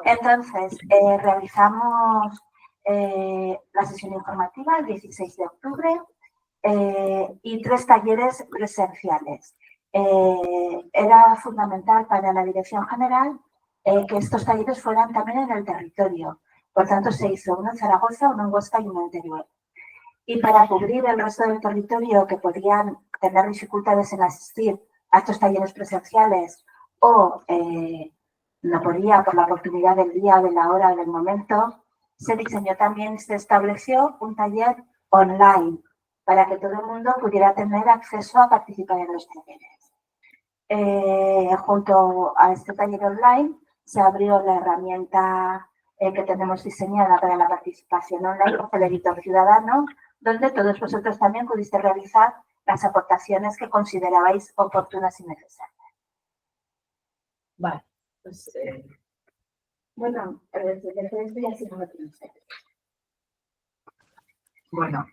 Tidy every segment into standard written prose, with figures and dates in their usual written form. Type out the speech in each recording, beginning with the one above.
Entonces, realizamos la sesión informativa el 16 de octubre y 3 talleres presenciales. Era fundamental para la Dirección General que estos talleres fueran también en el territorio. Por tanto, se hizo uno en Zaragoza, uno en Huesca y uno en Teruel. Y para cubrir el resto del territorio que podían tener dificultades en asistir a estos talleres presenciales o no podía por la oportunidad del día, de la hora, del momento, se diseñó también, se estableció un taller online para que todo el mundo pudiera tener acceso a participar en los talleres. Junto a este taller online se abrió la herramienta que tenemos diseñada para la participación online, el editor ciudadano, donde todos vosotros también pudiste realizar las aportaciones que considerabais oportunas y necesarias. Vale, pues bueno, esto ya sí no lo tenemos. Bueno,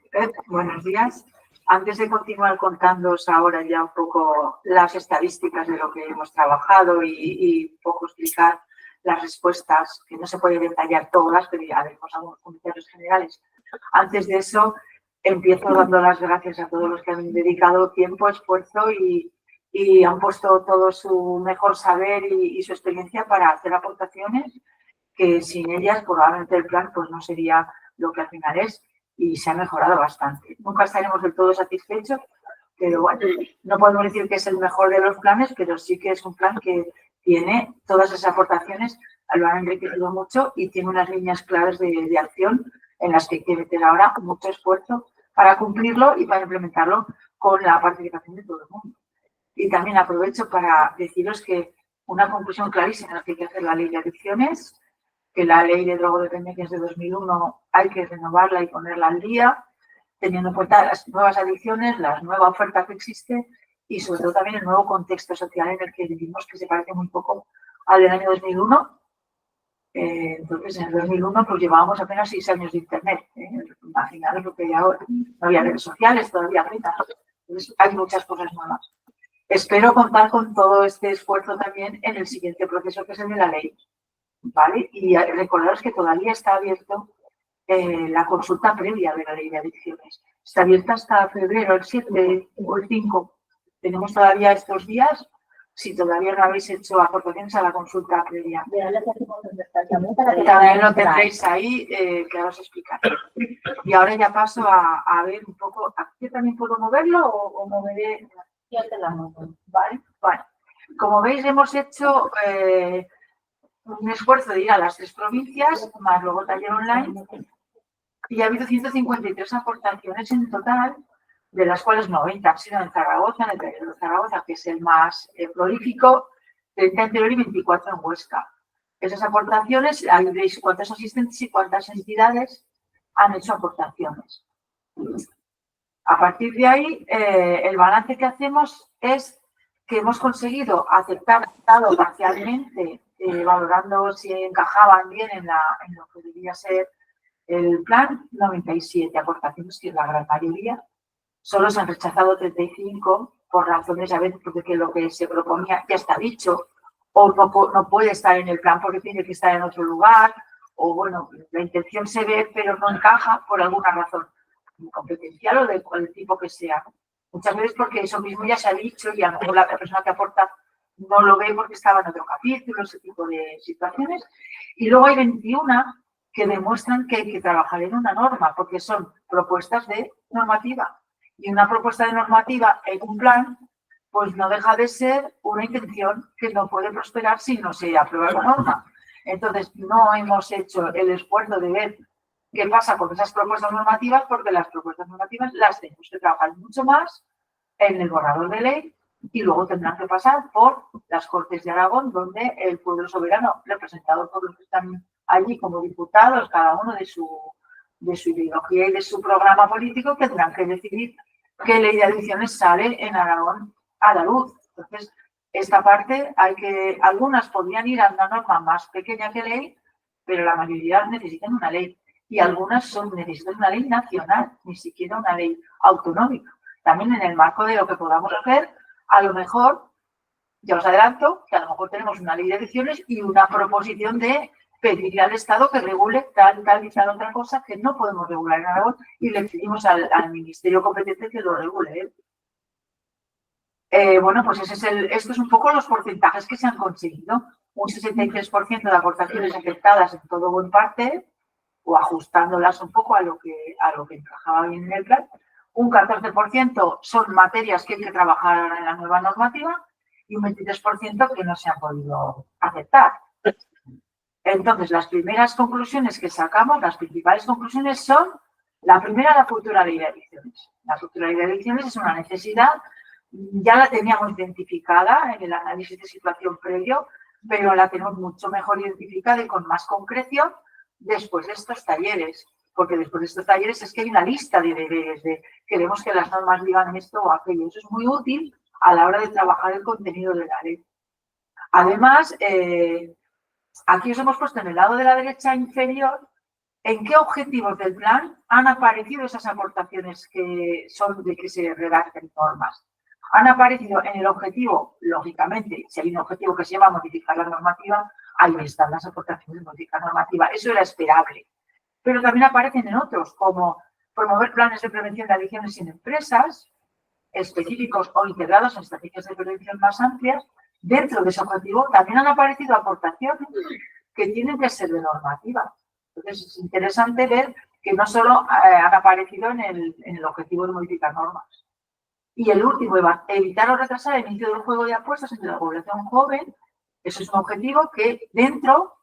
buenos días. Antes de continuar contándoos ahora ya un poco las estadísticas de lo que hemos trabajado y un poco explicar las respuestas, que no se puede detallar todas, pero ya haremos algunos comentarios generales. Antes de eso, empiezo dando las gracias a todos los que han dedicado tiempo, esfuerzo y han puesto todo su mejor saber y su experiencia para hacer aportaciones que sin ellas probablemente el plan pues no sería lo que al final es y se ha mejorado bastante. Nunca estaremos del todo satisfechos, pero bueno, no podemos decir que es el mejor de los planes, pero sí que es un plan que tiene todas esas aportaciones, lo han enriquecido mucho y tiene unas líneas claras de acción en las que hay que meter ahora mucho esfuerzo para cumplirlo y para implementarlo con la participación de todo el mundo. Y también aprovecho para deciros que una conclusión clarísima es que hay que hacer la ley de adicciones, que la ley de drogodependencias de 2001 hay que renovarla y ponerla al día, teniendo en cuenta las nuevas adicciones, la nueva oferta que existe y sobre todo también el nuevo contexto social en el que vivimos, que se parece muy poco al del año 2001. Entonces, en el 2001 pues llevábamos apenas 6 años de Internet. Imaginaros lo que hay ahora. No había redes sociales, todavía apenas. Entonces, hay muchas cosas nuevas. Espero contar con todo este esfuerzo también en el siguiente proceso, que es el de la ley. ¿Vale? Y recordaros que todavía está abierto la consulta previa de la ley de adicciones. Está abierta hasta febrero, el 7 o el 5. Tenemos todavía estos días, si todavía no habéis hecho aportaciones a la consulta previa. También lo tendréis ahí, que ahora os explicaré. Y ahora ya paso a ver un poco, ¿aquí también puedo moverlo o moveré? Yo te la muevo. ¿Vale? Bueno, como veis hemos hecho un esfuerzo de ir a las 3 provincias, más luego taller online, y ha habido 153 aportaciones en total, de las cuales 90 han sido en Zaragoza, en el taller de Zaragoza, que es el más prolífico, 30 en Teruel y 24 en Huesca. Esas aportaciones, ahí veis cuántos asistentes y cuántas entidades han hecho aportaciones. A partir de ahí, el balance que hacemos es que hemos conseguido aceptar parcialmente, valorando si encajaban bien en lo que debía ser el plan, 97 aportaciones, que es la gran mayoría. Solo se han rechazado 35 por razones, a veces porque lo que se proponía ya está dicho, o no puede estar en el plan porque tiene que estar en otro lugar, o bueno, la intención se ve pero no encaja por alguna razón competencial o de cualquier tipo que sea. Muchas veces porque eso mismo ya se ha dicho y a lo mejor la persona que aporta no lo ve porque estaba en otro capítulo, ese tipo de situaciones. Y luego hay 21 que demuestran que hay que trabajar en una norma, porque son propuestas de normativa. Y una propuesta de normativa en un plan, pues no deja de ser una intención que no puede prosperar si no se aprueba la norma. Entonces, no hemos hecho el esfuerzo de ver qué pasa con esas propuestas normativas, porque las propuestas normativas las tenemos que trabajar mucho más en el borrador de ley y luego tendrán que pasar por las Cortes de Aragón, donde el pueblo soberano, representado por los que están allí como diputados, cada uno de su ideología y de su programa político, tendrán que decidir qué ley de adicciones sale en Aragón a la luz. Entonces, esta parte algunas podrían ir a una norma más pequeña que ley, pero la mayoría necesitan una ley. Y algunas necesitan una ley nacional, ni siquiera una ley autonómica. También en el marco de lo que podamos hacer, a lo mejor, ya os adelanto, que a lo mejor tenemos una ley de adicciones y una proposición de pedirle al Estado que regule tal y tal otra cosa que no podemos regular en Aragón y le pedimos al ministerio competente que lo regule. Bueno, pues esto es un poco los porcentajes que se han conseguido. Un 63% de aportaciones aceptadas en todo o en parte, o ajustándolas un poco a lo que encajaba bien en el plan. Un 14% son materias que hay que trabajar ahora en la nueva normativa y un 23% que no se han podido aceptar. Entonces, las primeras conclusiones que sacamos, las principales conclusiones son, la primera, la futura ley de adicciones. La futura ley de adicciones es una necesidad, ya la teníamos identificada en el análisis de situación previo, pero la tenemos mucho mejor identificada y con más concreción después de estos talleres, porque después de estos talleres es que hay una lista de deberes, de queremos que las normas digan esto o aquello. Eso es muy útil a la hora de trabajar el contenido de la ley. Además, aquí os hemos puesto en el lado de la derecha inferior en qué objetivos del plan han aparecido esas aportaciones que son de que se redacten normas. Han aparecido en el objetivo, lógicamente, si hay un objetivo que se llama modificar la normativa, ahí están las aportaciones de modificar normativa. Eso era esperable. Pero también aparecen en otros, como promover planes de prevención de adicciones en empresas, específicos o integrados en estrategias de prevención más amplias. Dentro de ese objetivo también han aparecido aportaciones que tienen que ser de normativa. Entonces es interesante ver que no solo han aparecido en el objetivo de modificar normas. Y el último, evitar o retrasar el inicio del juego de apuestas entre la población joven. Eso es un objetivo que dentro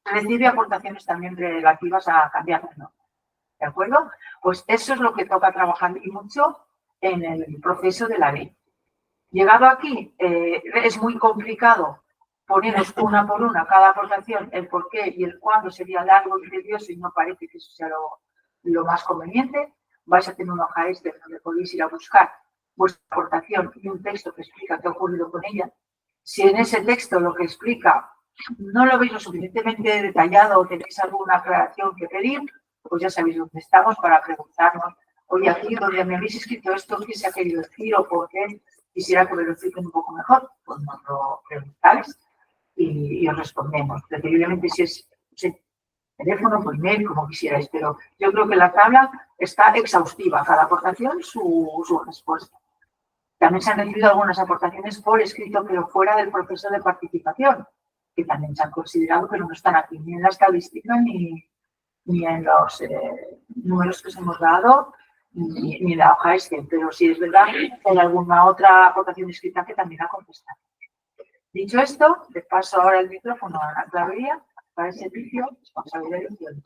recibe aportaciones también relativas a cambiar las normas. ¿De acuerdo? Pues eso es lo que toca trabajar y mucho en el proceso de la ley. Llegado aquí, es muy complicado poneros una por una cada aportación, el por qué y el cuándo sería largo y tedioso y no parece que eso sea lo más conveniente. Vais a tener una hoja Excel donde podéis ir a buscar vuestra aportación y un texto que explica qué ha ocurrido con ella. Si en ese texto lo que explica no lo veis lo suficientemente detallado o tenéis alguna aclaración que pedir, pues ya sabéis dónde estamos para preguntarnos, oye, aquí donde me habéis escrito esto, ¿qué se ha querido decir o por qué? Quisiera que me lo expliquen un poco mejor, pues nos lo preguntáis y os respondemos. Preferiblemente si es teléfono, por email, como quisierais, pero yo creo que la tabla está exhaustiva, cada aportación su respuesta. También se han recibido algunas aportaciones por escrito, pero fuera del proceso de participación, que también se han considerado, pero no están aquí ni en la estadística ni en los números que os hemos dado, ni en la hoja Excel, pero sí es verdad que hay alguna otra aportación escrita que también ha contestado. Dicho esto, les paso ahora el micrófono a Ana Clavería para el servicio responsabilidad de edición.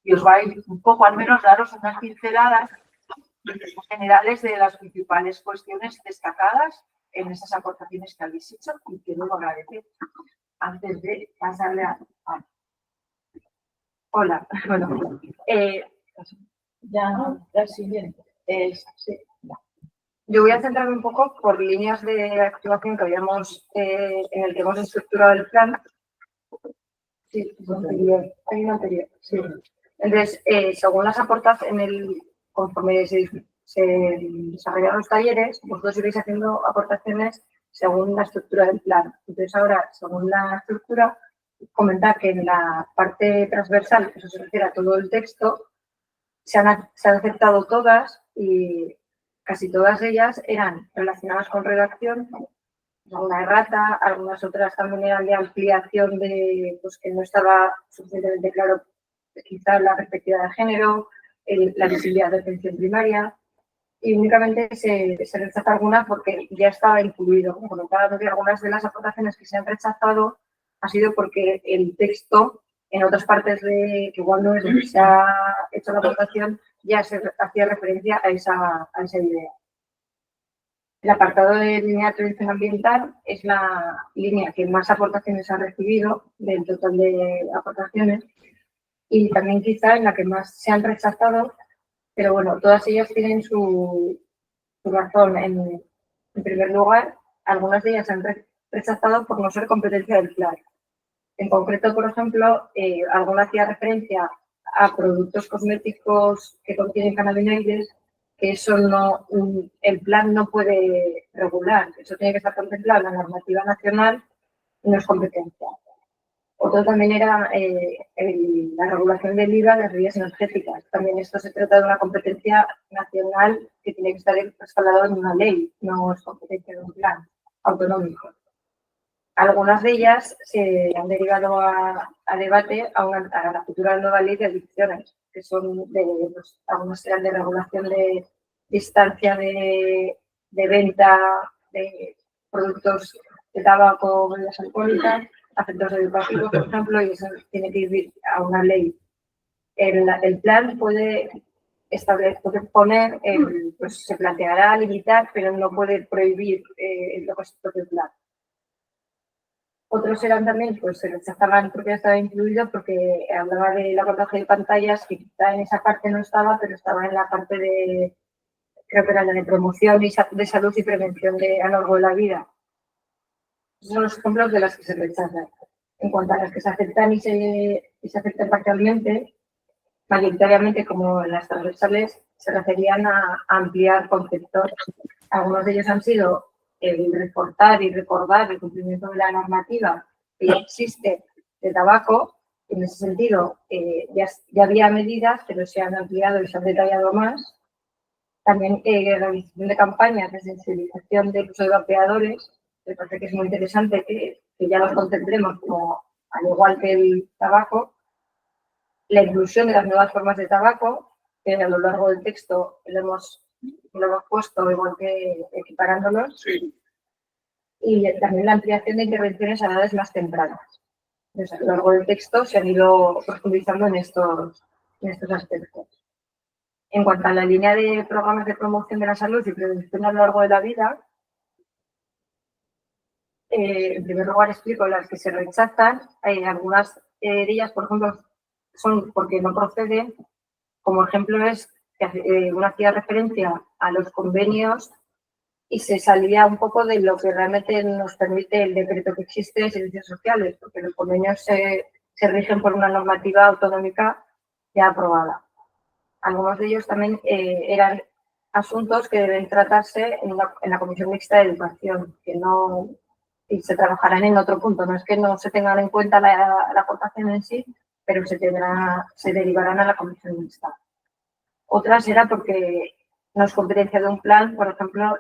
Y os va a ir un poco, al menos, daros unas pinceladas generales de las principales cuestiones destacadas en esas aportaciones que habéis hecho y que luego agradecer antes de pasarle a Ana. Hola, bueno, ya siguiente. Sí, ya. Yo voy a centrarme un poco por líneas de actuación que habíamos, en el que hemos estructurado el plan. Sí, hay una anterior, sí. Entonces, según las aportaciones, conforme se desarrollaron los talleres, vosotros iréis haciendo aportaciones según la estructura del plan. Entonces, ahora, según la estructura, comentar que en la parte transversal, eso se refiere a todo el texto, se han aceptado todas y casi todas ellas eran relacionadas con redacción, alguna errata, algunas otras también eran de ampliación de, pues que no estaba suficientemente claro quizás la perspectiva de género, la visibilidad de atención primaria, y únicamente se rechaza alguna porque ya estaba incluido. Con lo cual, algunas de las aportaciones que se han rechazado ha sido porque el texto, en otras partes que igual no es donde se ha hecho la aportación, ya se hacía referencia a esa idea. El apartado de línea de prevención ambiental es la línea que más aportaciones ha recibido del total de aportaciones y también quizá en la que más se han rechazado, pero bueno, todas ellas tienen su razón. En primer lugar, algunas de ellas se han rechazado por no ser competencia del plan. En concreto, por ejemplo, alguna hacía referencia a productos cosméticos que contienen cannabinoides, que eso no, el plan no puede regular. Eso tiene que estar contemplado en la normativa nacional y no es competencia. Otro también era la regulación del IVA de las bebidas energéticas. También esto se trata de una competencia nacional que tiene que estar respaldada en una ley, no es competencia de un plan autonómico. Algunas de ellas se han derivado a debate a la futura nueva ley de adicciones, que son pues, algunas eran de regulación de distancia de venta de productos de tabaco, bebidas alcohólicas, a centros educativos, por ejemplo, y eso tiene que ir a una ley. El plan puede poner, pues se planteará limitar, pero no puede prohibir lo que es el propio plan. Otros eran también, pues se rechazaban porque ya estaba incluido, porque hablaba del abordaje de pantallas, que quizá en esa parte no estaba, pero estaba en la parte de, creo que era la de promoción de salud y prevención a lo largo de la vida. Esos son los ejemplos de las que se rechazan. En cuanto a las que se aceptan y se aceptan parcialmente, mayoritariamente, como en las transversales, se referían a ampliar conceptos. Algunos de ellos han sido el reforzar y recordar el cumplimiento de la normativa que ya existe de tabaco. En ese sentido, ya había medidas, pero se han ampliado y se han detallado más. También realización de campañas de sensibilización del uso de vapeadores. Me parece que es muy interesante que ya los contemplemos como, al igual que el tabaco. La inclusión de las nuevas formas de tabaco, que a lo largo del texto lo hemos puesto igual que equiparándolos. Sí. Y también la ampliación de intervenciones a edades más tempranas. Entonces, a lo largo del texto se han ido profundizando en estos aspectos. En cuanto a la línea de programas de promoción de la salud y prevención a lo largo de la vida, en primer lugar explico las que se rechazan. Algunas de ellas, por ejemplo, son porque no proceden. Como ejemplo es que uno hacía referencia a los convenios y se salía un poco de lo que realmente nos permite el decreto que existe de servicios sociales, porque los convenios se rigen por una normativa autonómica ya aprobada. Algunos de ellos también eran asuntos que deben tratarse en la Comisión Mixta de Educación, que no y se trabajarán en otro punto. No es que no se tengan en cuenta la aportación en sí, pero se derivarán a la Comisión Mixta. Otras era porque no es competencia de un plan, por ejemplo,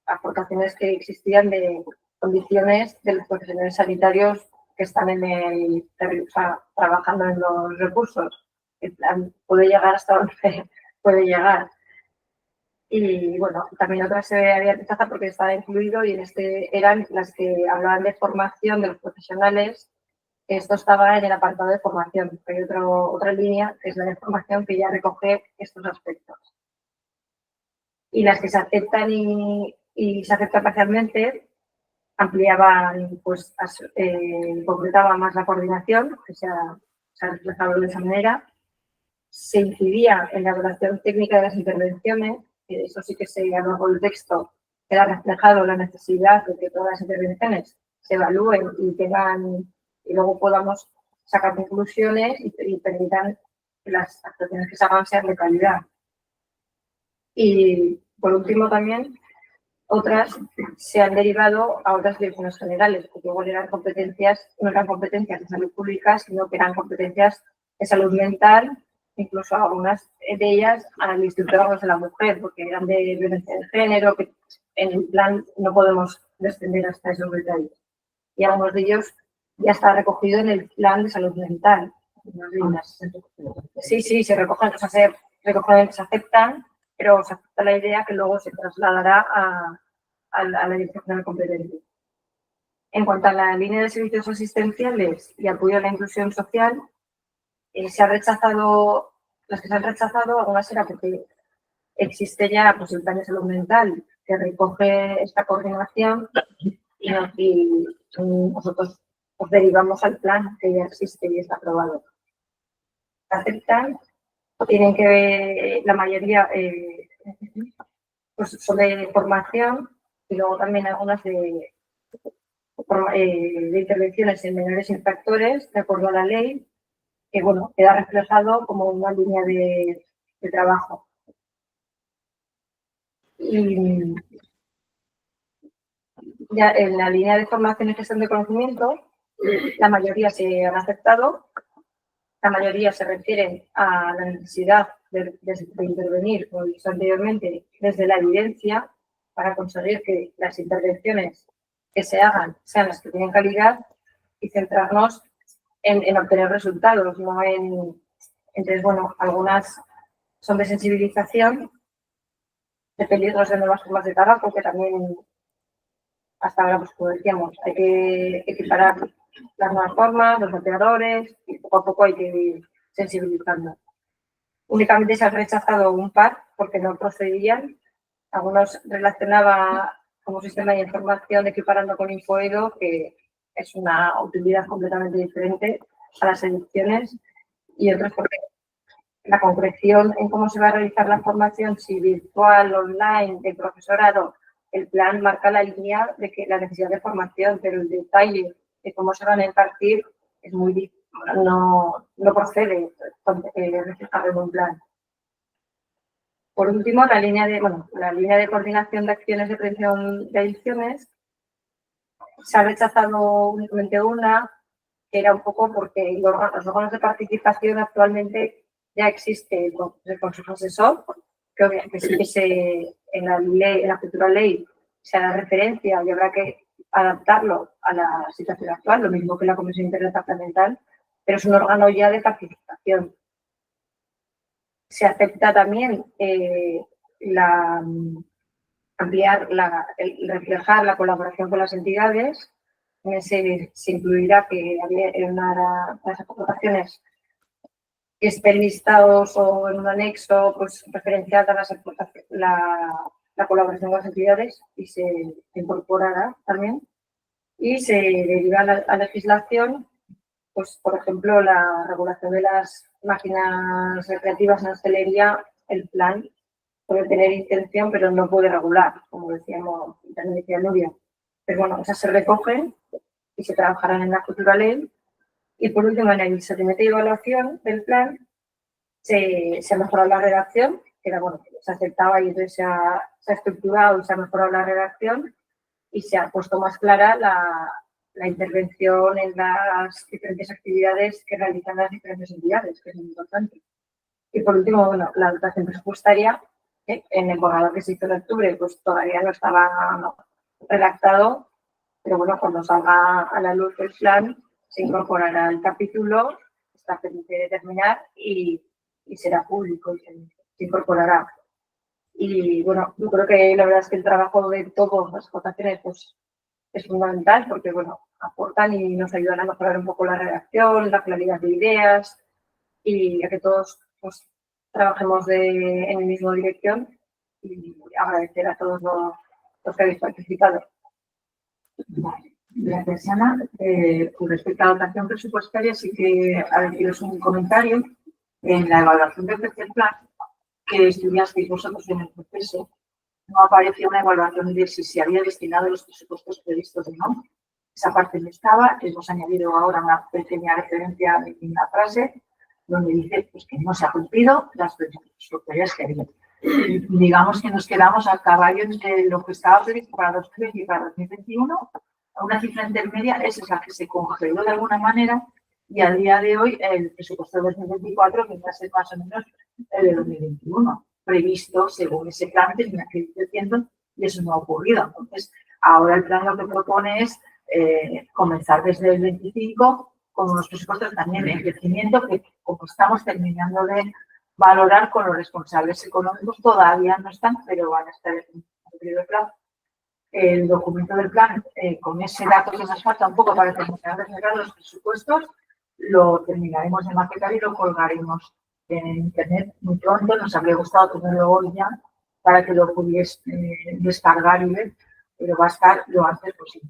aportaciones que existían de condiciones de los profesionales sanitarios que están trabajando en los recursos. El plan puede llegar hasta donde puede llegar. Y bueno, también otras se habían rechazado porque estaba incluido y en eran las que hablaban de formación de los profesionales. Esto estaba en el apartado de formación. Hay otra línea, que es la de formación, que ya recoge estos aspectos. Y las que se aceptan y se aceptan parcialmente, ampliaban, pues, concretaban más la coordinación, que se ha reflejado de esa manera. Se incidía en la evaluación técnica de las intervenciones, que eso sí que a lo largo del texto queda reflejado la necesidad de que todas las intervenciones se evalúen y luego podamos sacar conclusiones y permitan que las actuaciones que se hagan sean de calidad. Y por último también, otras se han derivado a otras direcciones generales, porque igual no eran competencias de salud pública, sino que eran competencias de salud mental, incluso algunas de ellas al Instituto de la Mujer, porque eran de violencia de género, que en el plan no podemos descender hasta esos detalles. Y algunos de ellos ya está recogido en el plan de salud mental. Sí, se recogen, se aceptan, pero se acepta la idea que luego se trasladará a la dirección general competente. En cuanto a la línea de servicios asistenciales y apoyo a la inclusión social, las que se han rechazado, algunas era porque existe ya pues, el plan de salud mental que recoge esta coordinación y nosotros os derivamos al plan que ya existe y está aprobado. Aceptan, tienen que ver la mayoría pues, sobre formación y luego también algunas de intervenciones en menores infractores de acuerdo a la ley, que bueno, queda reflejado como una línea de trabajo. Y ya en la línea de formación y gestión de conocimiento, La mayoría se han aceptado, la mayoría se refieren a la necesidad de intervenir, como he dicho anteriormente, desde la evidencia para conseguir que las intervenciones que se hagan sean las que tienen calidad y centrarnos en obtener resultados, no en... Entonces, bueno, algunas son de sensibilización, de peligros de nuevas formas de tabaco, que también hasta ahora, pues como decíamos, hay que equiparar las nuevas formas, los vapeadores, y poco a poco hay que ir sensibilizando. Únicamente se han rechazado un par porque no procedían. Algunos relacionaba como sistema de información equiparando con InfoEdo, que es una utilidad completamente diferente a las ediciones, y otros porque la concreción en cómo se va a realizar la formación, si virtual, online, de profesorado, el plan marca la línea de que la necesidad de formación, pero el detalle de cómo se van a impartir es muy difícil, no procede reflejarlo en un plan. Por último, la línea de coordinación de acciones de prevención de adicciones se ha rechazado únicamente una, que era un poco porque los órganos de participación actualmente ya existe el Consejo Asesor, que sí que en la futura ley se hará referencia y habrá que adaptarlo a la situación actual, lo mismo que la Comisión Interdepartamental, pero es un órgano ya de participación. Se acepta también reflejar la colaboración con las entidades. Se incluirá que en una de las aportaciones que estén listados o en un anexo, pues referenciada la colaboración con las entidades y se incorporará también. Y se deriva a legislación, pues por ejemplo, la regulación de las máquinas recreativas en hostelería, el plan puede tener intención, pero no puede regular, como decíamos, también decía Nuria. Pero bueno, esas se recogen y se trabajarán en la futura ley. Y por último, en el seguimiento y evaluación del plan, se ha mejorado la redacción, que era bueno, se aceptaba y entonces se ha estructurado y se ha mejorado la redacción y se ha puesto más clara la intervención en las diferentes actividades que realizan las diferentes entidades, que es muy importante. Y por último, bueno, la dotación presupuestaria, en el borrador que se hizo en octubre, pues todavía no estaba redactado, pero bueno, cuando salga a la luz el plan, se incorporará el capítulo, está pendiente de terminar y será público y se incorporará. Y bueno, yo creo que la verdad es que el trabajo de todas las votaciones pues, es fundamental porque bueno, aportan y nos ayudan a mejorar un poco la redacción, la claridad de ideas y a que todos pues, trabajemos en la misma dirección y agradecer a todos los que habéis participado. Vale. Gracias, Ana. Con respecto a la dotación presupuestaria, sí que a deciros un comentario. En la evaluación del tercer plan que estudiasteis vosotros en el proceso, no aparecía una evaluación de si se había destinado los presupuestos previstos o no. Esa parte no estaba. Hemos añadido ahora una pequeña referencia en una frase donde dice pues, que no se ha cumplido las presupuestarias que había. Digamos que nos quedamos a caballo entre lo que estaba previsto para 2020 y para 2021. Una cifra intermedia esa es la que se congeló de alguna manera y a día de hoy el presupuesto de 2024 viene a ser más o menos el de 2021, previsto según ese plan que tenía que ir creciendo y eso no ha ocurrido. Entonces, ahora el plan lo que propone es comenzar desde el 25 con unos presupuestos también en crecimiento que, como estamos terminando de valorar con los responsables económicos, todavía no están, pero van a estar en el periodo de plazo. El documento del plan, con ese dato que nos falta un poco para terminar de cerrar los presupuestos, lo terminaremos de maquetar y lo colgaremos en internet muy pronto. Nos habría gustado tenerlo hoy ya para que lo pudiese descargar y ver, pero va a estar lo antes posible.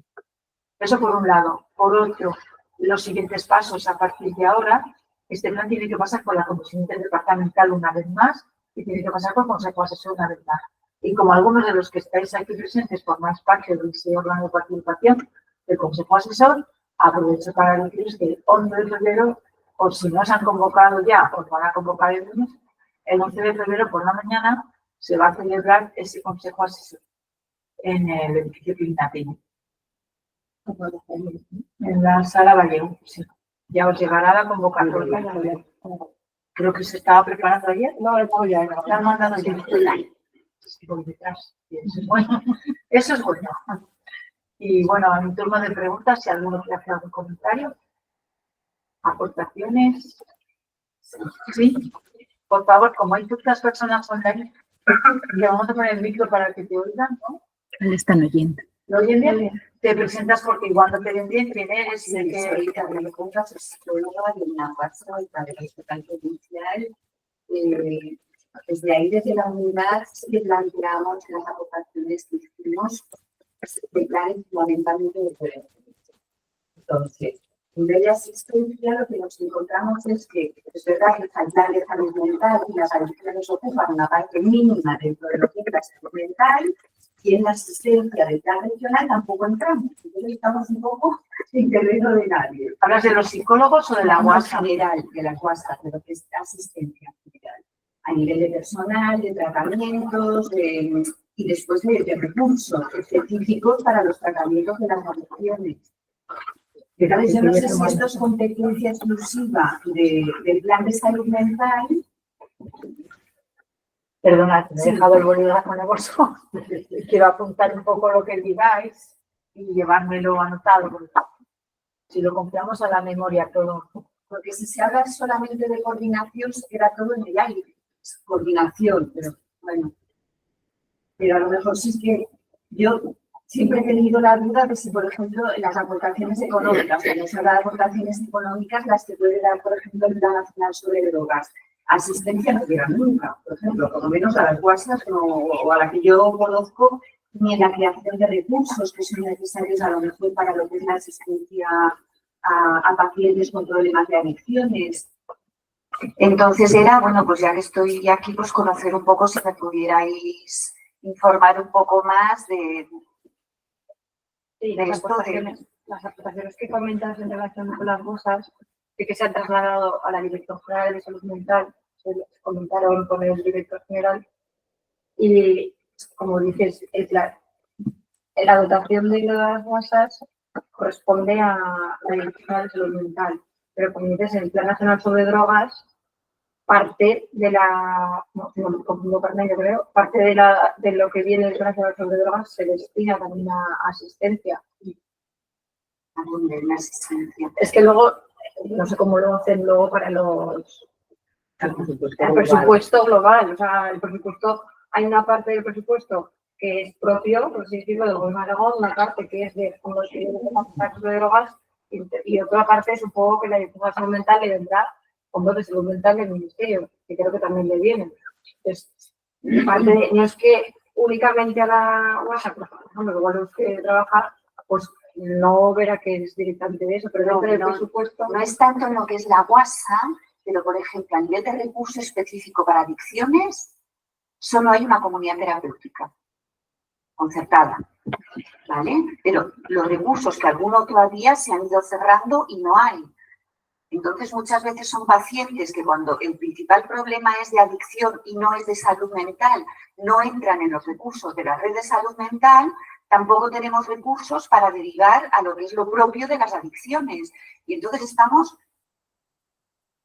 Eso por un lado. Por otro, los siguientes pasos a partir de ahora, este plan tiene que pasar por la Comisión Interdepartamental una vez más y tiene que pasar por el Consejo Asesor una vez más. Y como algunos de los que estáis aquí presentes formáis parte de ese órgano de participación del Consejo Asesor, aprovecho para deciros que el 11 de febrero, o si no se han convocado ya, os van a convocar el lunes, el 11 de febrero por la mañana se va a celebrar ese Consejo Asesor en el edificio Quintatillo. En la sala Vallejo, sí. Ya os llegará la convocatoria. Creo que se estaba preparando ayer. No, el pollo ya. La han mandado ya. Sí, por detrás. Bueno, eso es bueno. Y bueno, a mi turno de preguntas, si alguno quiere hacer algún comentario. ¿Aportaciones? Sí. Por favor, como hay tantas personas online, le vamos a poner el micro para que te oigan, ¿no? Le están oyendo. ¿Lo oyen bien? Te presentas porque igual no te ven bien, quién eres y de qué Soy Carmen Conca, soy psicóloga de la UASA y para el Hospital Provincial. Desde ahí, desde la unidad, sí que planteamos las aportaciones que hicimos de planes fundamentalmente de prevención. Entonces, en vez de asistencia, lo que nos encontramos es que es verdad que el plan de salud mental y las adicciones ocupan una parte mínima dentro de lo que es la salud mental, y en la asistencia del plan regional tampoco entramos. Entonces estamos un poco sin terreno de nadie. ¿Hablas de los psicólogos o de la UASA? General, de la UASA, de lo que es asistencia general. A nivel de personal, de tratamientos, y después de recursos específicos para los tratamientos de las adicciones. Entonces, yo no sé si esto es competencia exclusiva del plan de salud mental. Perdona, me he dejado el bolígrafo en el bolso. Quiero apuntar un poco lo que digáis y llevármelo anotado, porque si lo confiamos a la memoria todo. Porque si se habla solamente de coordinación, se queda todo en el aire. Coordinación, pero bueno. Pero a lo mejor sí es que yo siempre he tenido la duda de si, por ejemplo, las aportaciones económicas, cuando se habla de aportaciones económicas, las que puede dar, por ejemplo, el Plan Nacional sobre Drogas, asistencia no llegan nunca, por ejemplo, por lo menos a las UASAs o a la que yo conozco, ni en la creación de recursos que son necesarios a lo mejor para lo que es la asistencia a pacientes con problemas de adicciones. Entonces era, bueno, pues ya que estoy aquí, pues conocer un poco, si me pudierais informar un poco más de Las esto. aportaciones que comentas en relación con las cosas que se han trasladado a la Dirección General de Salud Mental, se comentaron con el director general, y como dices, la dotación de las masas corresponde a la Dirección General de Salud Mental, pero como dices, el Plan Nacional sobre Drogas, parte de la, parte de lo que viene del Plan Nacional sobre Drogas se destina también a asistencia. ¿A dónde la asistencia? Es que luego, no sé cómo lo hacen luego para el presupuesto global, o sea, el presupuesto, hay una parte del presupuesto que es propio, por así decirlo, del Gobierno de Aragón, una parte que es de fondos de drogas y otra parte supongo que la Dirección de Salud Mental le vendrá fondos de salud mental del Ministerio, que creo que también le vienen. Entonces, no es que únicamente a la UASA, por ejemplo, igual los que trabaja, pues no verá que es directamente de eso, pero dentro del presupuesto. No es tanto en lo que es la UASA, pero por ejemplo, a nivel de recurso específico para adicciones, solo hay una comunidad terapéutica concertada, ¿vale? Pero los recursos que algunos todavía se han ido cerrando y no hay. Entonces, muchas veces son pacientes que cuando el principal problema es de adicción y no es de salud mental, no entran en los recursos de la red de salud mental, tampoco tenemos recursos para derivar a lo que es lo propio de las adicciones. Y entonces estamos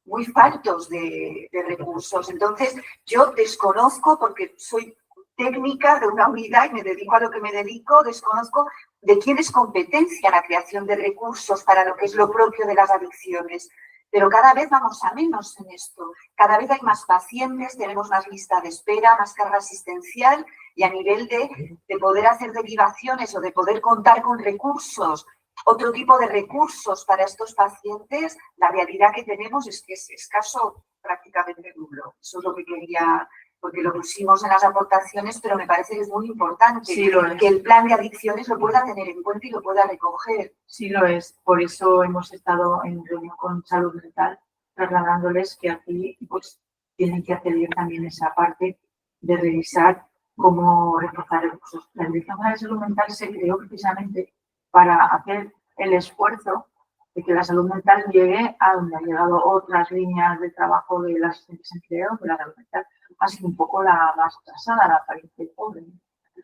muy faltos de recursos. Entonces, yo desconozco, porque soy técnica de una unidad y me dedico a lo que me dedico, desconozco de quién es competencia la creación de recursos para lo que es lo propio de las adicciones. Pero cada vez vamos a menos en esto. Cada vez hay más pacientes, tenemos más lista de espera, más carga asistencial y a nivel de poder hacer derivaciones o de poder contar con recursos, otro tipo de recursos para estos pacientes, la realidad que tenemos es que es escaso, prácticamente nulo. Eso es lo que quería, porque lo pusimos en las aportaciones, pero me parece que es muy importante que el plan de adicciones lo pueda tener en cuenta y lo pueda recoger. Sí lo es, por eso hemos estado en reunión con Salud Mental, trasladándoles que aquí pues tienen que hacer también esa parte de revisar cómo reforzar recursos. La Dirección General de Salud Mental se creó precisamente para hacer el esfuerzo de que la salud mental llegue a donde han llegado otras líneas de trabajo de las asistentes de empleo, de la salud mental ha sido un poco la más atrasada, la apariencia pobre.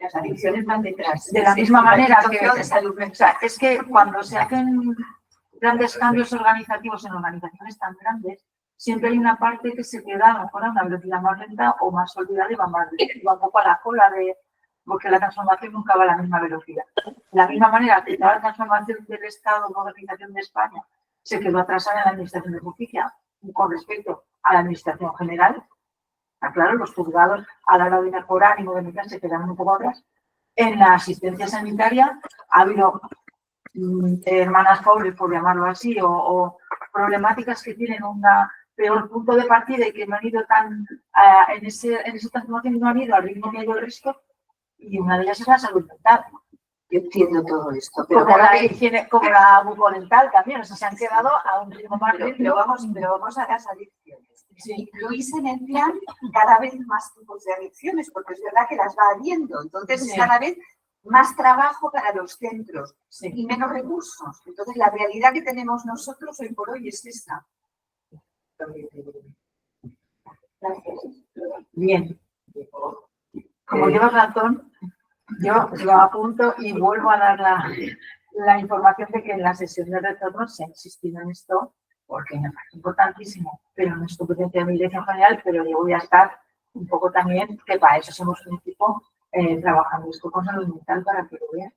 Las adicciones van detrás. De la misma manera que de salud mental. Es que cuando se hacen grandes cambios organizativos en organizaciones tan grandes, siempre hay una parte que se queda a lo mejor a una velocidad más lenta o más olvidada y va más va un poco a la cola porque la transformación nunca va a la misma velocidad. De la misma manera que toda la transformación del Estado, modernización de España, se quedó atrasada en la Administración de Justicia con respecto a la Administración General. Claro, los juzgados a la hora de mejorar y modernizar se quedaron un poco atrás. En la asistencia sanitaria ha habido hermanas pobres, por llamarlo así, o problemáticas que tienen un peor punto de partida y que no han ido tan en esa transformación, no han ido al ritmo medio del resto, y una de ellas es la salud mental. Yo entiendo todo esto, pero Como la higiene, como la bucodental también, o sea, se han quedado a un ritmo más lento. pero vamos a las adicciones. Sí. Incluís en el plan cada vez más tipos de adicciones, porque es verdad que las va habiendo, entonces es cada vez más trabajo para los centros y menos recursos. Entonces la realidad que tenemos nosotros hoy por hoy es esa. Bien. Como llevas razón, yo lo apunto y vuelvo a dar la información de que en la sesión de retorno se ha insistido en esto, porque me parece importantísimo, pero no es competencia de mi dirección general, pero yo voy a estar un poco también, que para eso somos un equipo trabajando esto con salud mental para que lo vean.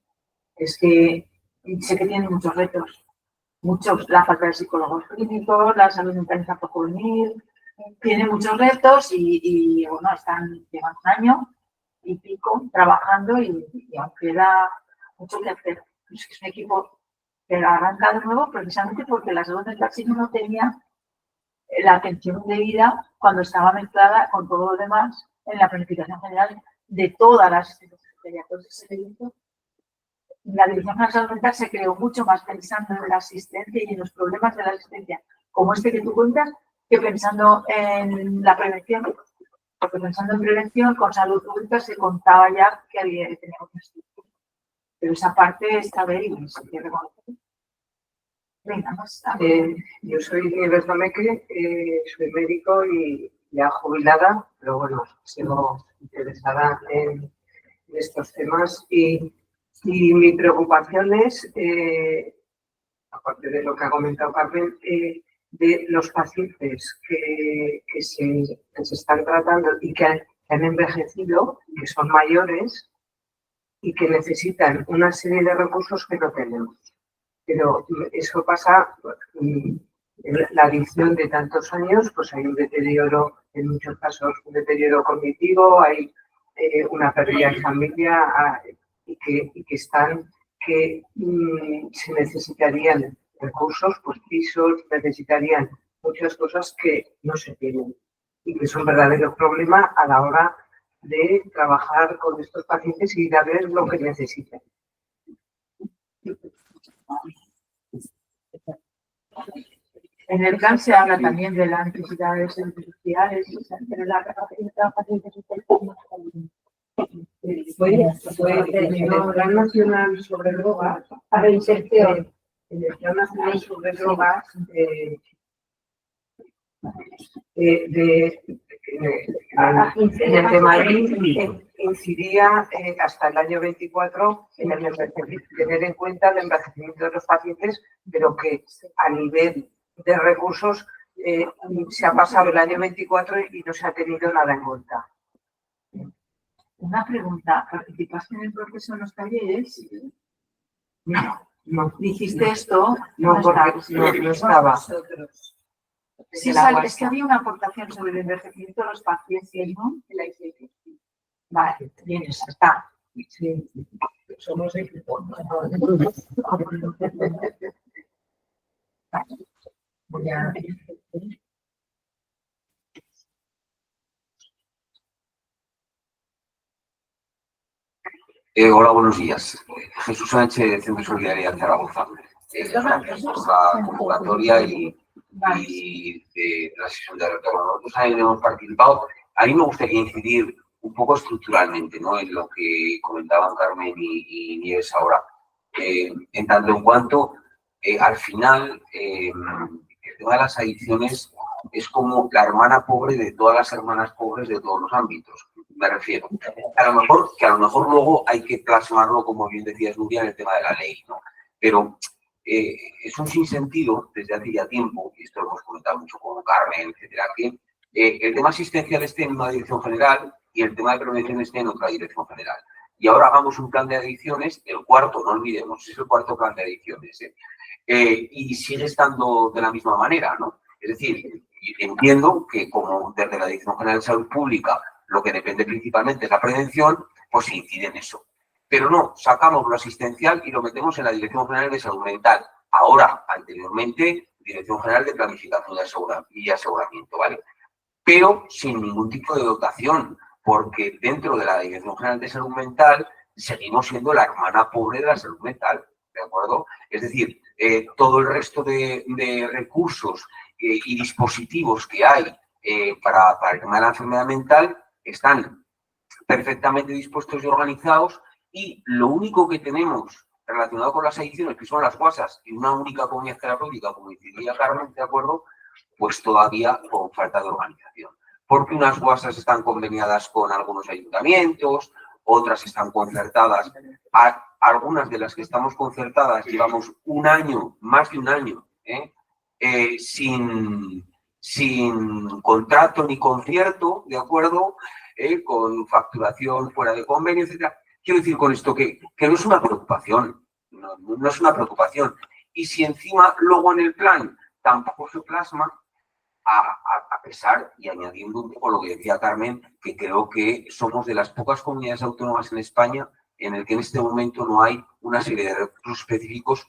Es que sé que tienen muchos retos, la falta de psicólogos clínicos, la salud mental está por venir, tiene muchos retos y bueno, llevan un año y pico trabajando y aún queda mucho que hacer. Es que es un equipo que arranca de nuevo precisamente porque la salud mental no tenía la atención debida cuando estaba mezclada con todo lo demás en la planificación general de todas las instituciones. Entonces, la Dirección General de Salud Mental se creó mucho más pensando en la asistencia y en los problemas de la asistencia, como este que tú cuentas, que pensando en la prevención. Porque pensando en prevención, con salud pública se contaba ya que teníamos una estructura. Pero esa parte está bien y se quiere reconocer. Venga, más. Yo soy Nieves Domeque, soy médico y ya jubilada, pero bueno, sigo interesada en estos temas y mi preocupación es, aparte de lo que ha comentado Carmen, de los pacientes que se están tratando y que han envejecido, que son mayores y que necesitan una serie de recursos que no tenemos. Pero eso pasa, la adicción de tantos años, pues hay un deterioro, en muchos casos, un deterioro cognitivo, hay una pérdida de familia y que se necesitarían recursos, pues pisos, necesitarían muchas cosas que no se tienen y que son verdaderos problemas a la hora de trabajar con estos pacientes y darles lo que necesitan. En el plan se habla también de las necesidades sociales, de la capacidad de pacientes. En el Plan Nacional sobre Drogas, a reinserción. En el Plan Nacional sobre Drogas en el de Madrid incidía hasta el año 24 en el tener en cuenta el envejecimiento de los pacientes, pero que a nivel de recursos se ha pasado el año 24 y no se ha tenido nada en cuenta. Una pregunta, ¿participaste en el proceso en los talleres? No. ¿Dijiste esto? No, porque no estaba. Sí, es que había una aportación sobre el envejecimiento de los pacientes, ¿no? Vale, bien, esa está. Sí. Somos equipo. Voy a... Hola, buenos días. Jesús Sánchez, de Centro de Solidaridad Zaragoza. Gracias por la convocatoria y de la sesión de retorno. Nosotros también hemos participado. A mí me gustaría incidir un poco estructuralmente, ¿no?, en lo que comentaban Carmen y Nieves ahora. En tanto en cuanto, al final, el tema de las adicciones es como la hermana pobre de todas las hermanas pobres de todos los ámbitos. me refiero. Que a lo mejor luego hay que plasmarlo, como bien decías, Nuria, en el tema de la ley, ¿no? Pero es un sinsentido desde hace ya tiempo, y esto lo hemos comentado mucho con Carmen, etcétera, que el tema asistencial esté en una dirección general y el tema de prevención esté en otra dirección general. Y ahora hagamos un plan de adicciones, el cuarto, no olvidemos, es el cuarto plan de adicciones, y sigue estando de la misma manera, ¿no? Es decir, entiendo que como desde la Dirección General de Salud Pública lo que depende principalmente es la prevención, pues se incide en eso. Pero no, sacamos lo asistencial y lo metemos en la Dirección General de Salud Mental. Ahora, anteriormente, Dirección General de Planificación y Aseguramiento, ¿vale? Pero sin ningún tipo de dotación, porque dentro de la Dirección General de Salud Mental seguimos siendo la hermana pobre de la salud mental, ¿de acuerdo? Es decir, todo el resto de recursos y dispositivos que hay para el tema de la enfermedad mental están perfectamente dispuestos y organizados, y lo único que tenemos relacionado con las adicciones, que son las guasas, y una única comunidad terapéutica, como decía Carmen, ¿de acuerdo? Pues todavía con falta de organización. Porque unas guasas están conveniadas con algunos ayuntamientos, otras están concertadas. Algunas de las que estamos concertadas llevamos un año, más de un año, sin contrato ni concierto, ¿de acuerdo? Con facturación fuera de convenio, etcétera. Quiero decir con esto que no es una preocupación, no es una preocupación. Y si encima luego en el plan tampoco se plasma, a pesar y añadiendo un poco lo que decía Carmen, que creo que somos de las pocas comunidades autónomas en España en el que en este momento no hay una serie de recursos específicos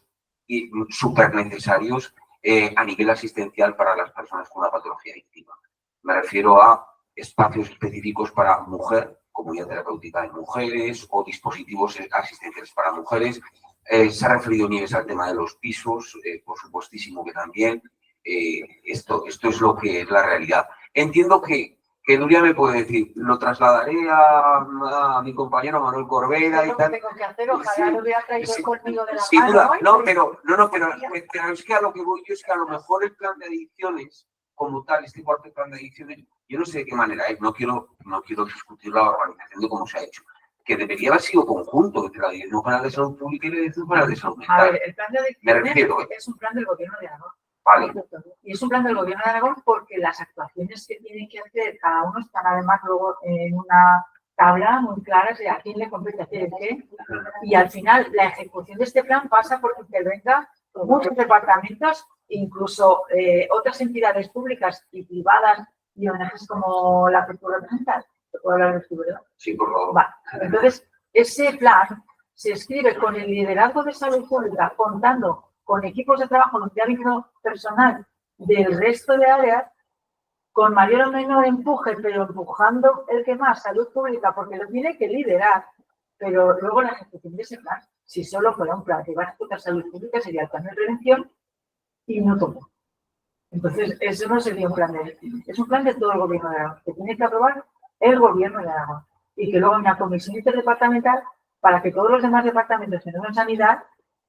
y súper necesarios a nivel asistencial para las personas con una patología adictiva. Me refiero a espacios específicos para mujer, comunidad terapéutica de mujeres o dispositivos asistenciales para mujeres. Se ha referido Nieves al tema de los pisos, por supuestísimo que también. Esto es lo que es la realidad. Entiendo que Nuria me puede decir, lo trasladaré a mi compañero Manuel Corbera y tal. Tengo que hacer, ojalá lo hubiera traído conmigo de la Sin mano. duda, no, pero es que a lo que voy yo es que a lo mejor el plan de adicciones, como tal, este cuarto plan de adicciones, yo no sé de qué manera es, no quiero discutir la organización de cómo se ha hecho, que debería haber sido conjunto entre la Dirección General de Salud Pública y la Dirección General de Salud Mental. A ver, el plan de adicciones es un plan del Gobierno de Aragón. Vale. Y es un plan del Gobierno de Aragón porque las actuaciones que tienen que hacer cada uno están además luego en una tabla muy clara de a quién le compete hacer qué. Y al final la ejecución de este plan pasa porque intervenga muchos departamentos, incluso otras entidades públicas y privadas y ONGs como la que tú representas. ¿Te puedo hablar de esto, verdad? Sí, por favor. Vale. Entonces, ese plan se escribe con el liderazgo de salud pública, contando con equipos de trabajo donde ha habido personal del resto de áreas, con mayor o menor empuje, pero empujando el que más, salud pública, porque lo tiene que liderar. Pero luego la ejecución de ese plan, si solo fuera un plan que va a ejecutar salud pública, sería el plan de prevención y no todo. Entonces, eso no sería un plan de adicciones. Es un plan de todo el Gobierno de Aragón, que tiene que aprobar el Gobierno de Aragón. Y que luego hay una comisión interdepartamental para que todos los demás departamentos que no son sanidad,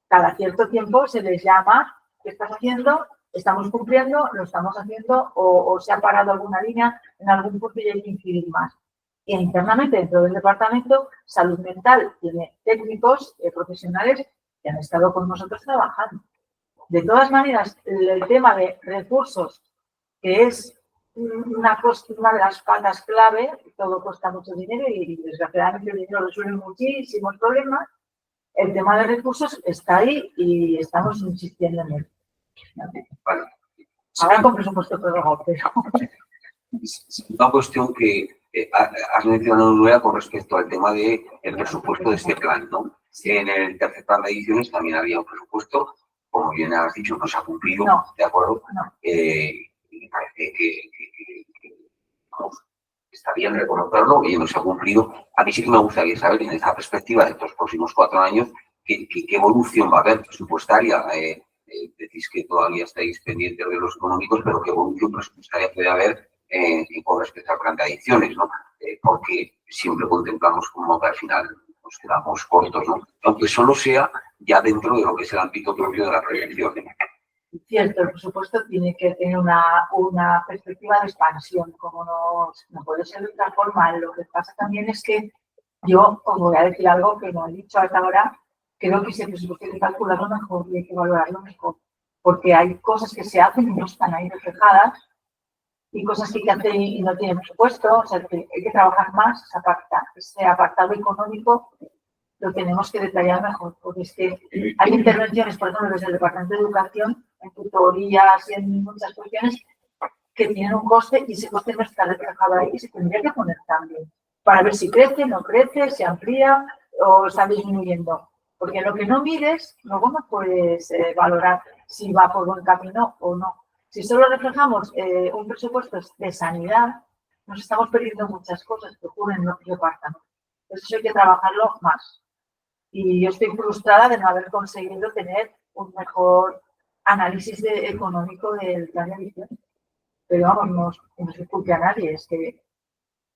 cada cierto tiempo se les llama, ¿qué estás haciendo? ¿Estamos cumpliendo? ¿Lo estamos haciendo? ¿O se ha parado alguna línea en algún punto y hay que incidir más? Y internamente, dentro del departamento, salud mental tiene técnicos profesionales que han estado con nosotros trabajando. De todas maneras, el tema de recursos, que es una de las patas clave, todo cuesta mucho dinero y desgraciadamente el dinero resuelve muchísimos problemas. El tema de recursos está ahí y estamos insistiendo en él. Vale. Ahora con presupuesto prorrogado, pero... Una cuestión que has mencionado, Nuria, con respecto al tema del presupuesto de este plan, ¿no? En el tercer plan de ediciones también había un presupuesto, como bien has dicho, no se ha cumplido, No. ¿de acuerdo? No. Y parece que vamos, está bien reconocerlo, y no se ha cumplido. A mí sí que me gustaría saber, en esta perspectiva de estos próximos 4 años, qué evolución va a haber presupuestaria. Decís que todavía estáis pendientes de los económicos, pero qué evolución presupuestaria puede haber con respecto al plan de adicciones, ¿no? Porque siempre contemplamos como que al final nos quedamos cortos, ¿no? Aunque solo sea ya dentro de lo que es el ámbito propio de la prevención. Cierto, el presupuesto tiene que tener una perspectiva de expansión, como no puede ser de otra forma. Lo que pasa también es que yo os voy a decir algo que no he dicho hasta ahora, creo que ese presupuesto hay que calcularlo mejor y hay que valorarlo mejor, porque hay cosas que se hacen y no están ahí reflejadas, y cosas que hay que hacer y no tienen presupuesto, o sea, que hay que trabajar más ese apartado económico, lo tenemos que detallar mejor, porque es que hay intervenciones, por ejemplo, desde el Departamento de Educación, en tutorías y en muchas cuestiones, que tienen un coste y ese coste no está reflejado ahí y se tendría que poner también, para ver si crece, no crece, se amplía o está disminuyendo. Porque lo que no mides, luego no puedes valorar si va por buen camino o no. Si solo reflejamos un presupuesto de sanidad, nos estamos perdiendo muchas cosas que ocurren en los departamentos. Eso hay que trabajarlo más. Y yo estoy frustrada de no haber conseguido tener un mejor análisis económico del plan de edición. Pero vamos, no se culpe a nadie, es que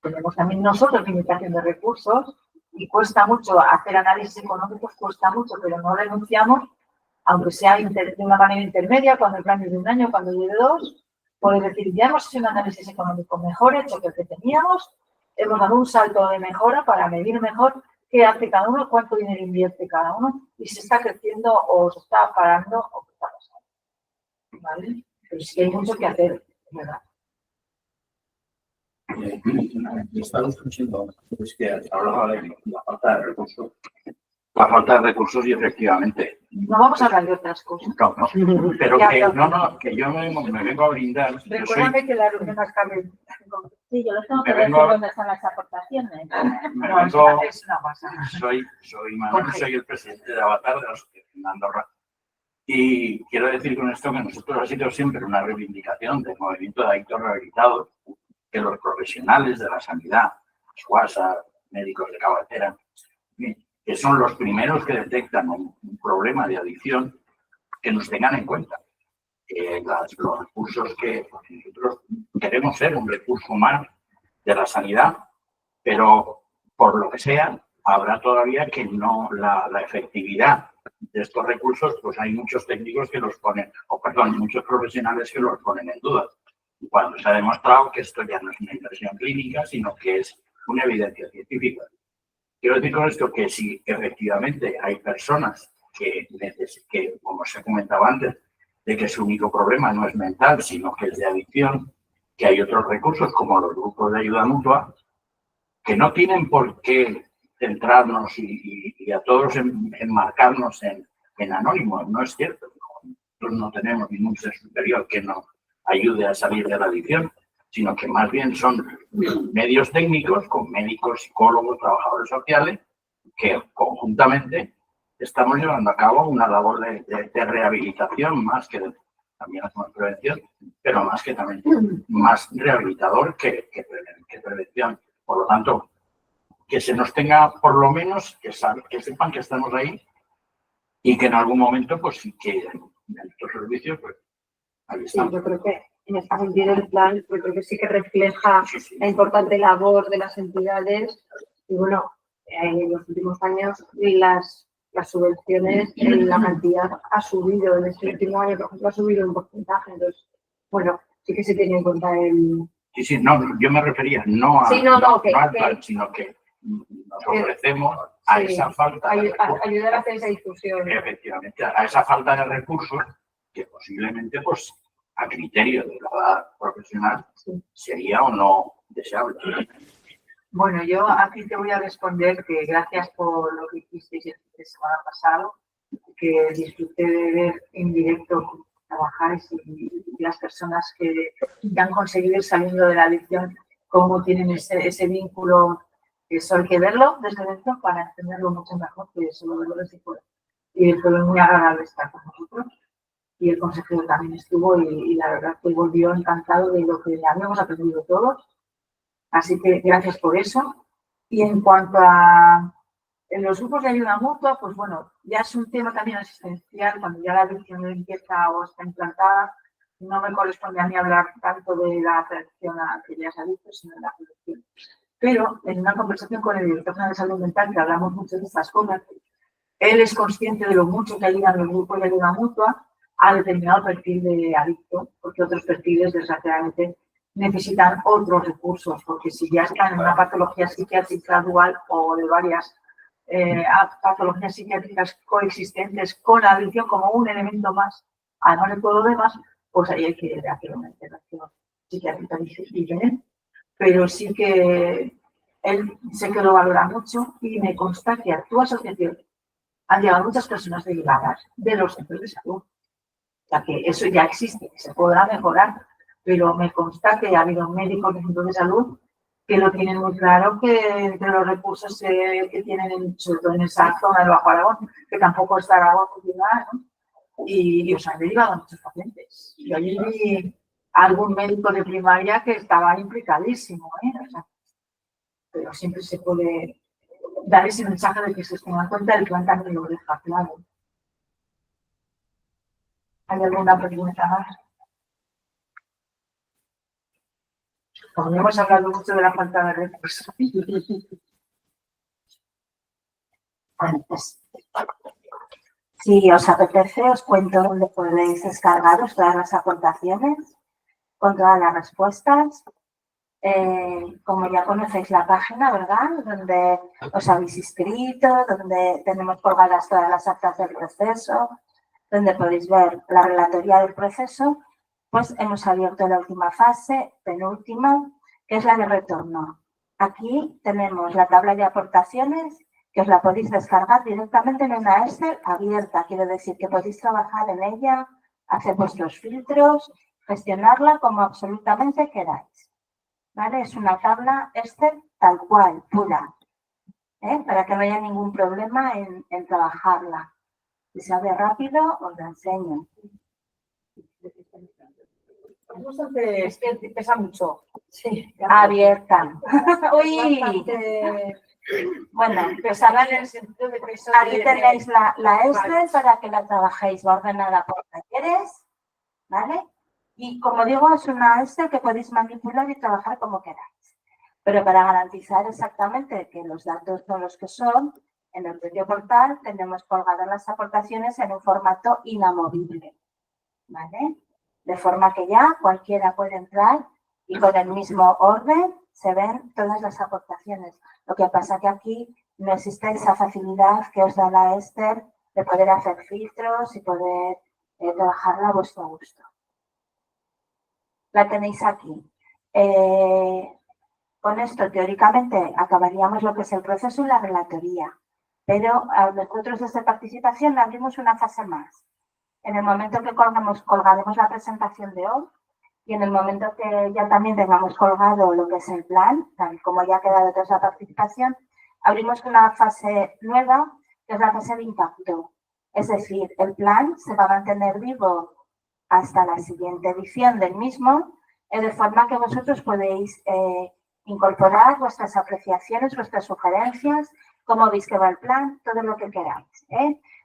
tenemos también nosotros limitación de recursos y cuesta mucho hacer análisis económicos, cuesta mucho, pero no renunciamos, aunque sea de una manera intermedia, cuando el plan es de un año, cuando lleve 2, poder decir, ya hemos hecho un análisis económico mejor hecho que el que teníamos, hemos dado un salto de mejora para medir mejor qué hace cada uno, cuánto dinero invierte cada uno, y si está creciendo o se está parando o qué está pasando. ¿Vale? Pero sí que hay mucho que hacer, ¿verdad? Estamos escuchando pues, que hablaba de la falta de recursos. La falta de recursos y efectivamente. No vamos a hablar de otras cosas. No, pero que yo me vengo a brindar. Recuérdame que la reunión acaba. Sí, yo les tengo que decir dónde están las aportaciones. Soy Manuel, soy el presidente de Avatar de la Asociación de Andorra. Y quiero decir con esto que nosotros ha sido siempre una reivindicación del movimiento de adictos rehabilitados, que los profesionales de la sanidad, SUASA, médicos de cabecera, que son los primeros que detectan un problema de adicción, que nos tengan en cuenta. Los recursos que nosotros queremos ser un recurso humano de la sanidad, pero por lo que sea, habrá todavía que no la efectividad de estos recursos, pues hay muchos técnicos que los ponen, muchos profesionales que los ponen en duda. Cuando se ha demostrado que esto ya no es una impresión clínica, sino que es una evidencia científica. Quiero decir con esto que si efectivamente hay personas que, como se comentaba antes, de que su único problema no es mental, sino que es de adicción, que hay otros recursos como los grupos de ayuda mutua, que no tienen por qué centrarnos y a todos enmarcarnos en anónimos. No es cierto. Nosotros no tenemos ningún ser superior que nos ayude a salir de la adicción, sino que más bien son medios técnicos con médicos, psicólogos, trabajadores sociales, que conjuntamente estamos llevando a cabo una labor de rehabilitación, más que también hacemos prevención, pero más que también más rehabilitador que prevención. Por lo tanto, que se nos tenga por lo menos, que sepan que estamos ahí y que en algún momento, pues sí que en estos servicios, pues ahí estamos. Sí, yo creo que en este sentido el plan, yo creo que sí que refleja la importante labor de las entidades y bueno, en los últimos años las subvenciones, la cantidad ha subido, en este último año, por ejemplo, ha subido un porcentaje, entonces, bueno, sí que se tiene en cuenta el... Sí, no, yo me refería no al plan, sino que nos ofrecemos a esa falta de recursos. Ayudar a hacer esa discusión. Efectivamente, a esa falta de recursos que posiblemente, pues, a criterio de la edad profesional, sería o no deseable. Bueno, yo aquí te voy a responder que gracias por lo que hicisteis el fin de semana pasado, que disfruté de ver en directo cómo trabajáis y las personas que han conseguido ir saliendo de la adicción, cómo tienen ese vínculo. Eso hay que verlo desde dentro para entenderlo mucho mejor que solo verlo desde fuera. Y fue muy agradable estar con nosotros. Y el consejero también estuvo y la verdad que volvió encantado de lo que habíamos aprendido todos. Así que gracias por eso. Y en cuanto a los grupos de ayuda mutua, pues bueno, ya es un tema también asistencial. Cuando ya la adicción empieza o está implantada, no me corresponde a mí hablar tanto de la atención a aquellas adictos, sino de la prevención. Pero en una conversación con el director de salud mental, que hablamos mucho de estas cosas, él es consciente de lo mucho que ayudan los grupos de ayuda mutua a determinado perfil de adicto, porque otros perfiles, desgraciadamente, necesitan otros recursos, porque si ya están en una patología psiquiátrica dual o de varias patologías psiquiátricas coexistentes con la adicción como un elemento más, además de todo lo demás, pues ahí hay que hacer una interacción psiquiátrica diferente. Pero sí que él sé que lo valora mucho y me consta que a tu asociación han llegado muchas personas derivadas de los centros de salud. O sea que eso ya existe, que se podrá mejorar, pero me consta que ha habido médicos de centros de salud que lo tienen muy claro, que entre los recursos que tienen, sobre todo en esa zona del Bajo Aragón, que tampoco está Aragón funcional, ¿no? Y os han derivado a muchos pacientes. Y allí vi a algún médico de primaria que estaba implicadísimo, O sea, pero siempre se puede dar ese mensaje de que se tenga en cuenta el plan también lo deja claro. ¿Hay alguna pregunta más? Como hemos hablado mucho de la falta de recursos. Bueno, pues, si os apetece, os cuento dónde podéis descargaros todas las aportaciones con todas las respuestas. Como ya conocéis la página, ¿verdad? Donde os habéis inscrito, donde tenemos colgadas todas las actas del proceso, donde podéis ver la relatoría del proceso, pues hemos abierto la última fase, penúltima, que es la de retorno. Aquí tenemos la tabla de aportaciones, que os la podéis descargar directamente en una Excel abierta. Quiero decir que podéis trabajar en ella, hacer vuestros filtros, gestionarla como absolutamente queráis. ¿Vale? Es una tabla Excel tal cual, pura, para que no haya ningún problema en trabajarla. Si se abre rápido, os lo enseño. Es que pesa mucho. Sí, abierta. Uy. Bueno, Pues ahora en el sentido de que aquí tenéis la Excel para que la trabajéis. Va ordenada por talleres, ¿vale? Y como digo, es una Excel que podéis manipular y trabajar como queráis. Pero para garantizar exactamente que los datos son los que son, en el propio portal tenemos colgadas las aportaciones en un formato inamovible, ¿vale? De forma que ya cualquiera puede entrar y con el mismo orden se ven todas las aportaciones. Lo que pasa que aquí no existe esa facilidad que os da la Excel de poder hacer filtros y poder trabajarla a vuestro gusto. La tenéis aquí. Con esto, teóricamente, acabaríamos lo que es el proceso y la relatoría. Pero nosotros desde participación abrimos una fase más. En el momento que colgaremos la presentación de hoy y en el momento que ya también tengamos colgado lo que es el plan, tal como ya ha quedado tras la participación, abrimos una fase nueva, que es la fase de impacto. Es decir, el plan se va a mantener vivo hasta la siguiente edición del mismo, de forma que vosotros podéis incorporar vuestras apreciaciones, vuestras sugerencias, cómo veis que va el plan, todo lo que queráis.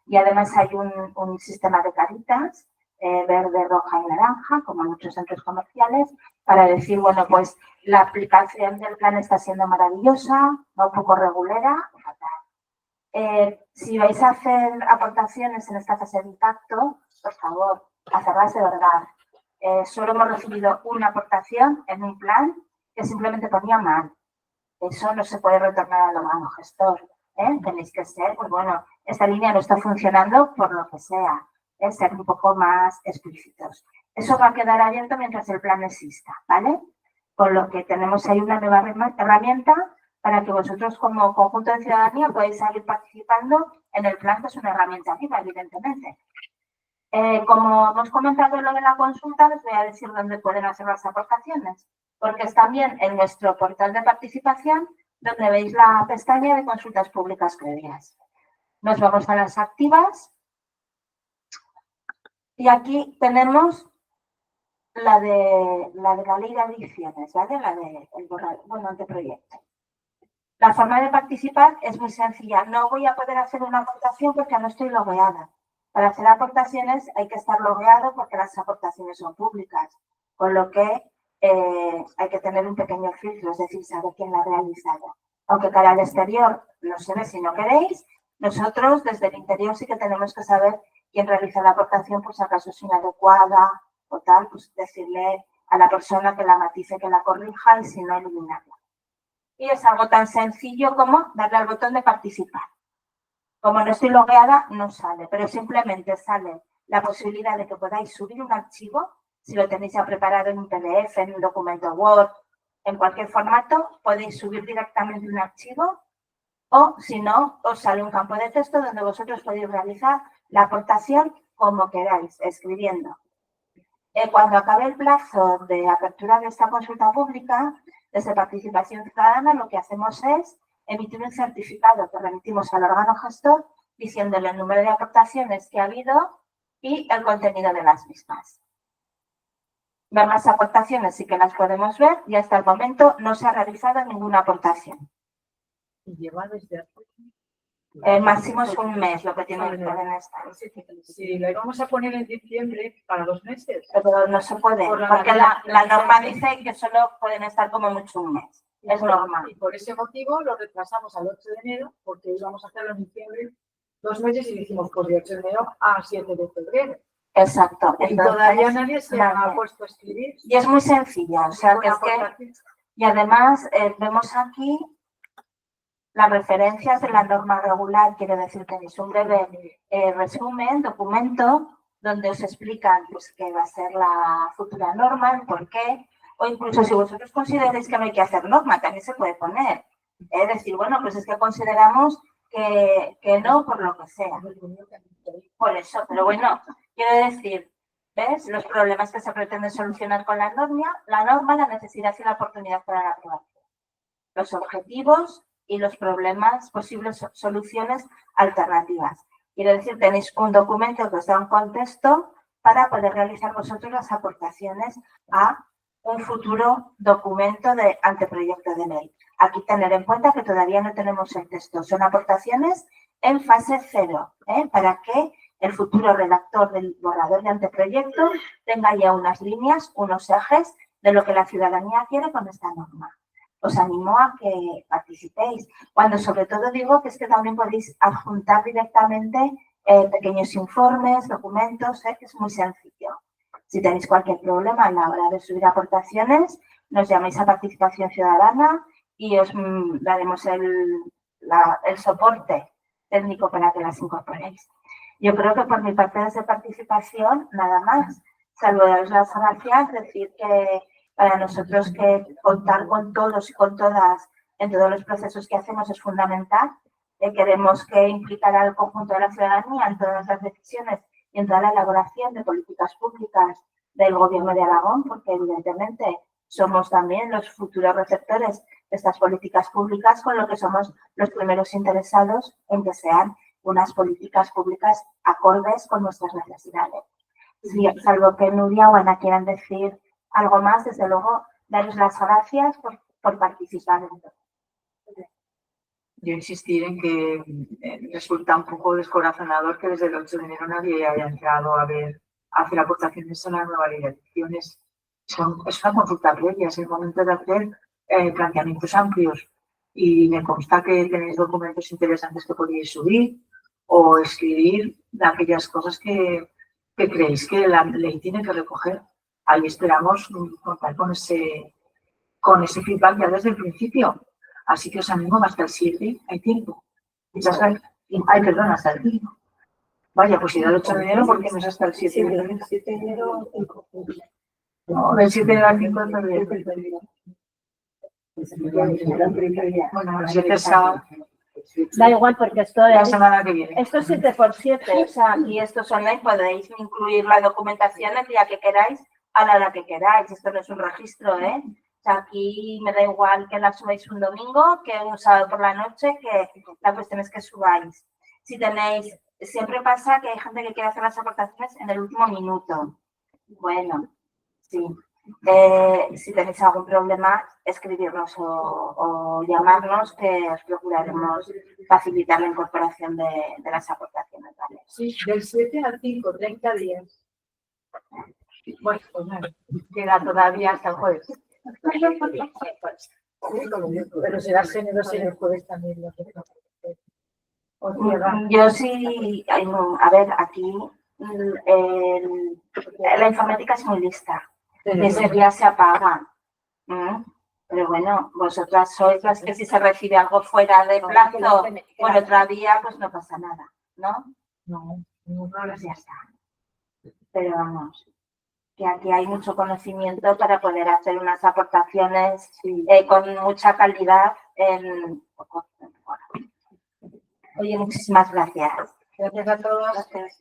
Y además hay un sistema de caritas, verde, roja y naranja, como en muchos centros comerciales, para decir, bueno, pues la aplicación del plan está siendo maravillosa, va un poco regulera, fatal. Si vais a hacer aportaciones en esta fase de impacto, por favor, hacerlas de verdad. Solo hemos recibido una aportación en un plan que simplemente ponía mal. Eso no se puede retornar al órgano gestor. Tenéis que ser, pues bueno, esta línea no está funcionando por lo que sea. Ser un poco más explícitos. Eso va a quedar abierto mientras el plan exista, ¿vale? Con lo que tenemos ahí una nueva herramienta para que vosotros como conjunto de ciudadanía podáis seguir participando en el plan, que es una herramienta viva, evidentemente. Como hemos comentado lo de la consulta, les voy a decir dónde pueden hacer las aportaciones, porque es también en nuestro portal de participación donde veis la pestaña de consultas públicas previas. Nos vamos a las activas y aquí tenemos la de la ley de adicciones, ¿vale? La de anteproyecto. La forma de participar es muy sencilla. No voy a poder hacer una aportación porque no estoy logueada. Para hacer aportaciones hay que estar logueado porque las aportaciones son públicas, con lo que hay que tener un pequeño filtro, es decir, saber quién la ha realizado. Aunque cara al exterior no se ve si no queréis, nosotros desde el interior sí que tenemos que saber quien realiza la aportación, pues acaso es inadecuada o tal, pues decirle a la persona que la matice, que la corrija y si no, eliminarla. Y es algo tan sencillo como darle al botón de participar. Como no estoy logueada, no sale, pero simplemente sale la posibilidad de que podáis subir un archivo, si lo tenéis ya preparado en un PDF, en un documento Word, en cualquier formato, podéis subir directamente un archivo o, si no, os sale un campo de texto donde vosotros podéis realizar la aportación como queráis, escribiendo. Cuando acabe el plazo de apertura de esta consulta pública, desde Participación Ciudadana, lo que hacemos es emitir un certificado que remitimos al órgano gestor diciéndole el número de aportaciones que ha habido y el contenido de las mismas. Ver las aportaciones sí que las podemos ver y hasta el momento no se ha realizado ninguna aportación. ¿Y lleva desde El máximo es un mes lo que pueden estar. Si lo íbamos a poner en diciembre para 2 meses. Pero no se puede, porque la norma dice que solo pueden estar como mucho un mes. Es normal. Y por ese motivo lo retrasamos al 8 de enero, porque íbamos a hacerlo en diciembre 2 meses y lo hicimos por de 8 de enero a 7 de febrero. Exacto. Y todavía nadie se ha puesto a escribir. Y es muy sencilla, o sea, que es que... Y además vemos aquí las referencias de la norma regular, quiere decir que tenéis un breve resumen, documento, donde os explican pues, qué va a ser la futura norma, el por qué, o incluso si vosotros consideráis que no hay que hacer norma, también se puede poner. Es decir, bueno, pues es que consideramos que no, por lo que sea. Por eso, pero bueno, quiero decir, ¿ves? Los problemas que se pretenden solucionar con la norma, la necesidad y la oportunidad para la aprobación. Los objetivos y los problemas, posibles soluciones alternativas. Quiero decir, tenéis un documento que os da un contexto para poder realizar vosotros las aportaciones a un futuro documento de anteproyecto de ley. Aquí tener en cuenta que todavía no tenemos el texto, son aportaciones en fase 0, para que el futuro redactor del borrador de anteproyecto tenga ya unas líneas, unos ejes de lo que la ciudadanía quiere con esta norma. Os animo a que participéis. Cuando sobre todo digo que es que también podéis adjuntar directamente pequeños informes, documentos, que es muy sencillo. Si tenéis cualquier problema a la hora de subir aportaciones, nos llamáis a Participación Ciudadana y os daremos el soporte técnico para que las incorporéis. Yo creo que por mi parte desde Participación, nada más. Salvo daros las gracias, decir que para nosotros que contar con todos y con todas en todos los procesos que hacemos es fundamental. Queremos que implicar al conjunto de la ciudadanía en todas las decisiones y en toda la elaboración de políticas públicas del Gobierno de Aragón, porque evidentemente somos también los futuros receptores de estas políticas públicas, con lo que somos los primeros interesados en que sean unas políticas públicas acordes con nuestras necesidades. Sí, salvo que Nuria o Ana quieran decir algo más, desde luego, daros las gracias por participar en esto. Yo insistir en que resulta un poco descorazonador que desde el 8 de enero nadie haya entrado a hacer aportaciones a la nueva ley de adicciones. Es una consulta previa, es el momento de hacer planteamientos amplios. Y me consta que tenéis documentos interesantes que podéis subir o escribir de aquellas cosas que creéis que la ley tiene que recoger. Ahí esperamos contar con ese feedback ya desde el principio. Así que os animo hasta el 7, hay tiempo. Muchas gracias. Ay, perdón, hasta el 5. Vaya, pues irá el 8 de enero porque no es hasta el 7. El 7 de enero, No, del 7 al 5 de febrero. Bueno, el 7 es sábado. Da igual porque esto La es, semana que viene. Esto es 7x7, o sea, aquí estos online podéis incluir la documentación el día que queráis, a la hora que queráis. Esto no es un registro, O sea, aquí me da igual que la subáis un domingo, que un sábado por la noche, que la cuestión es que subáis. Si tenéis, siempre pasa que hay gente que quiere hacer las aportaciones en el último minuto. Bueno, sí. Si tenéis algún problema, escribirnos o llamarnos, que os procuraremos facilitar la incorporación de las aportaciones, ¿vale? Sí, del 7 al 5, 30 días. Bueno, pues nada, queda todavía hasta el jueves. Pero será generoso en el jueves también. Yo sí, a ver, aquí la informática es muy lista. Ese día se apaga. Pero bueno, vosotras sois las que si se recibe algo fuera de plazo por otra vía, pues no pasa nada, ¿no? No. Pues ya está. Pero vamos, que aquí hay mucho conocimiento para poder hacer unas aportaciones con mucha calidad en poco tiempo. Oye, muchísimas gracias. Gracias a todos. Gracias.